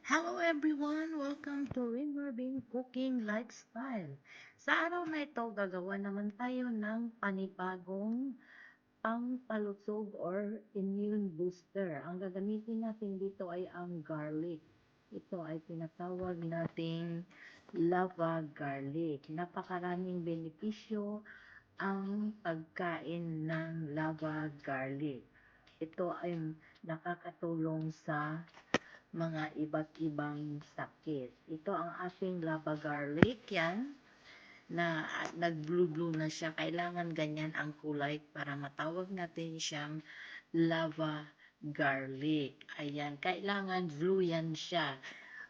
Hello everyone! Welcome to Rinmarbing Cooking Lifestyle. Sa araw na ito, gagawa naman tayo ng panibagong pampalusog or immune booster. Ang gagamitin natin dito ay ang garlic. Ito ay tinatawag nating lava garlic. Napakaraming benepisyo ang pagkain ng lava garlic. Ito ay nakakatulong sa mga iba't ibang sakit. Ito ang ating lava garlic, yan, na nag-blue-blue na siya. Kailangan ganyan ang kulay para matawag natin siyang lava garlic. Ayan, kailangan blue yan siya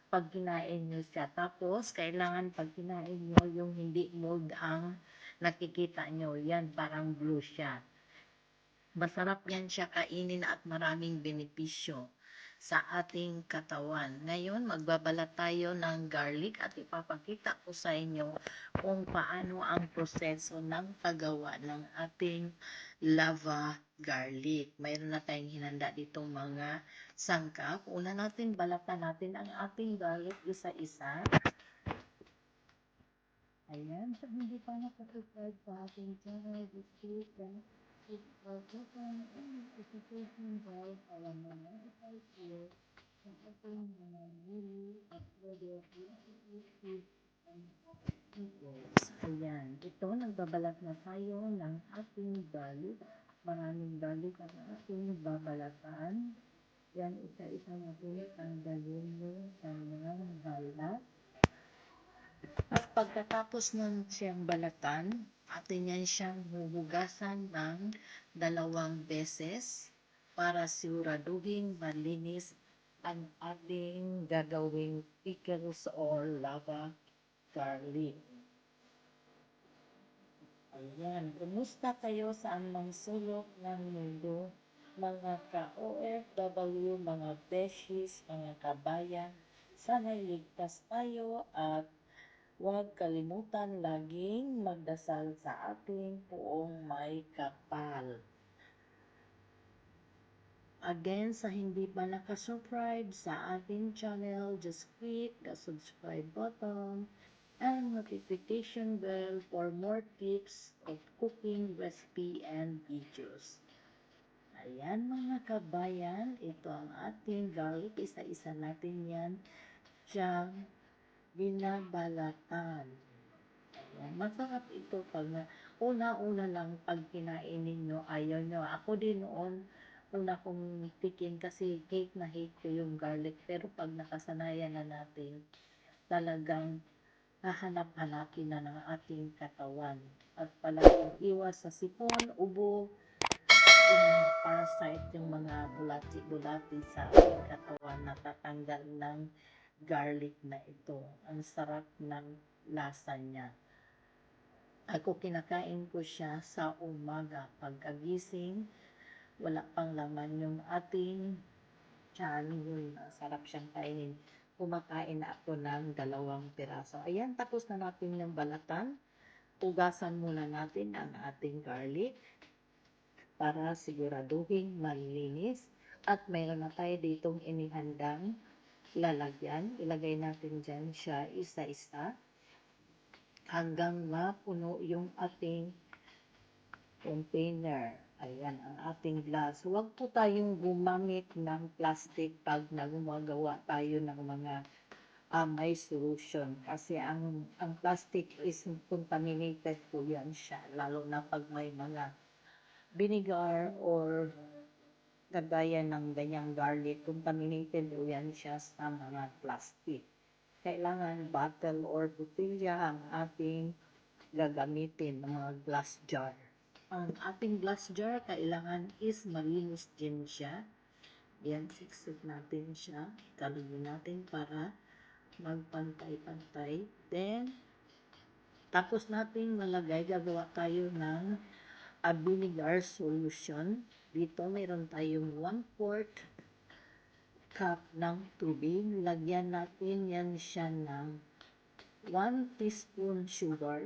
pag kinain nyo siya. Tapos, kailangan pag kinain nyo, yung hindi mold ang nakikita nyo. Yan, parang blue siya. Masarap yan siya kainin at maraming benepisyo sa ating katawan. Ngayon, magbabalat tayo ng garlic at ipapakita ko sa inyo kung paano ang proseso ng paggawa ng ating lava garlic. Mayroon na tayong hinanda ditong mga sangkap. Una natin, balatan natin ang ating garlic isa-isa. Ayan, sa hindi pa nakasubscribe sa ating channel, please hit the button and notification bell para ma-notify kayo sa ating mga newly uploaded recipes and videos. Ayan, ito, nagbabalat na tayo ng ating garlic. Maraming garlic ang ating babalatan. Yan, isa-isa natin tanggalin yung kanyang balat. At pagkatapos ng siyang balatan, atin yan siyang huhugasan ng 2 beses para siguraduhin malinis ang ating gagawing pickles or lava garlic. Ayan, kumusta kayo saan mang sulok ng mundo, mga ka-OFW, mga beshies, mga kabayan, sana'y ligtas tayo at huwag kalimutan laging magdasal sa ating Poong May Kapal. Again, sa hindi pa nakasubscribe sa ating channel, just click the subscribe button and notification bell for more tips of cooking recipe and videos. Ayan mga kabayan, ito ang ating garlic. Isa-isa natin yan siyang binabalatan. Ayan, masarap ito pag una-una lang pag kinain ninyo, ayaw nyo. Ako din noon, una kong tikin kasi hate na hate ko yung garlic. Pero pag nakasanayan na natin, talagang hahanap-hanapin na ng ating katawan. At palaging iwas sa sipon, ubo, yung parasite, yung mga bulati-bulati sa ating katawan na tatanggal ng garlic na ito. Ang sarap ng lasa niya. Ako kinakain ko siya sa umaga. Pagkagising, wala pang laman yung ating tiyan. Yun, sarap siyang kainin. Kumakain na ako ng 2 piraso. Ayan, tapos na natin yung balatan. Ugasan muna natin ang ating garlic para siguraduhin malinis. At mayroon na tayo ditong inihandang lalagyan. Ilagay natin dyan siya isa-isa hanggang mapuno yung ating container. Ayan, ang ating glass. Huwag po tayong gumamit ng plastic pag nagumagawa tayo ng mga may solution. Kasi ang plastic is contaminated po yan siya. Lalo na pag may mga vinegar or kagaya ng ganyang garlic, contaminated po yan siya sa mga plastic. Kailangan bottle or botilya ang ating gagamitin, mga glass jar. Ang ating glass jar, kailangan is malinis din siya. Yan, siksik natin siya. Kalugin natin para magpantay-pantay. Then, tapos natin malagay, gagawa tayo ng vinegar solution. Dito, mayroon tayong 1/4 cup ng tubig. Lagyan natin yan siya ng 1 teaspoon sugar,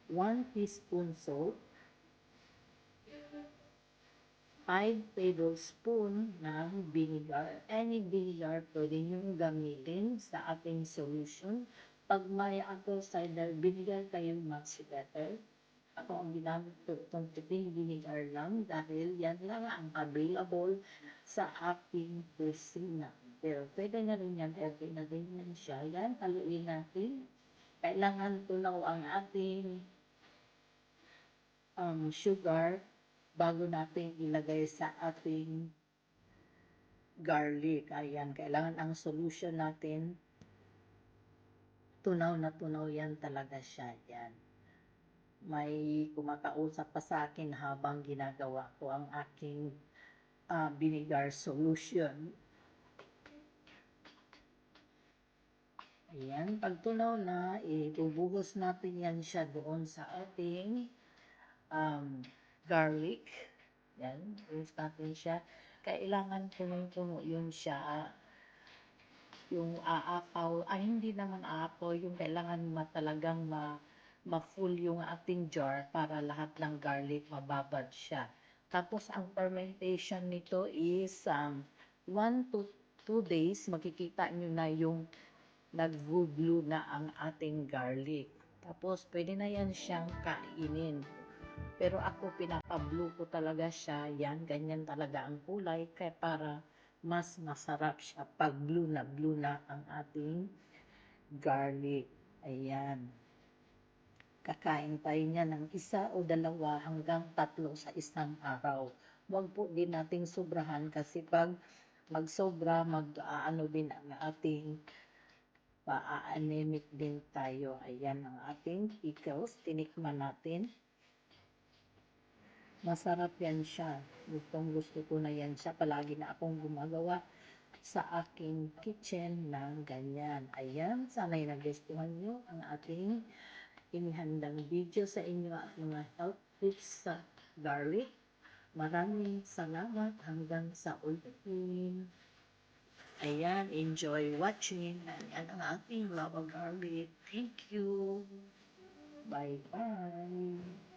1 teaspoon salt, 5 tablespoon ng vinegar. Any vinegar pwede nyo gamitin sa ating solution. Pag may apple cider vinegar kayo, mas better. Ako ang ginamit ko itong puting vinegar lang dahil yan lang ang available sa aking kusina. Pero pwede na rin yan, okay na rin yan siya. Yan, haluin natin. Kailangan tunaw ang ating sugar bago natin ilagay sa ating garlic. Ayan, kailangan ang solution natin tunaw yan talaga siya. Yan. May kumakausap pa sa akin habang ginagawa ko ang aking vinegar solution. Ayan, pag tunaw na, ibubuhos natin yan siya doon sa ating garlic. Yan, buhos natin siya. Kailangan punong-puno yun siya. Yung aapaw, ay hindi naman aapaw, yung kailangan talagang ma-full yung ating jar para lahat ng garlic mababad siya. Tapos ang fermentation nito is 1 to 2 days, makikita nyo na yung nag-blue na ang ating garlic. Tapos pwede na yan siyang kainin. Pero ako pinapa-blue ko talaga siya, yan, ganyan talaga ang kulay, kaya para mas masarap siya pag blue na ang ating garlic. Ayan. Kakain tayo niya ng 1 o 2 hanggang 3 sa isang araw. Huwag po din nating sobrahan kasi pag magsobra, mag-aano din ang ating pa-anemic din tayo. Ayan ang ating pickles. Tinikman natin. Masarap yan siya. Gusto ko na yan siya. Palagi na akong gumagawa sa aking kitchen ng ganyan. Ayan, sana'y nagustuhan nyo ang ating inihandang video sa inyo at mga health tips sa garlic. Maraming salamat hanggang sa ulitin. Ayan, enjoy watching. Ayan ang ating lava garlic. Thank you. Bye-bye.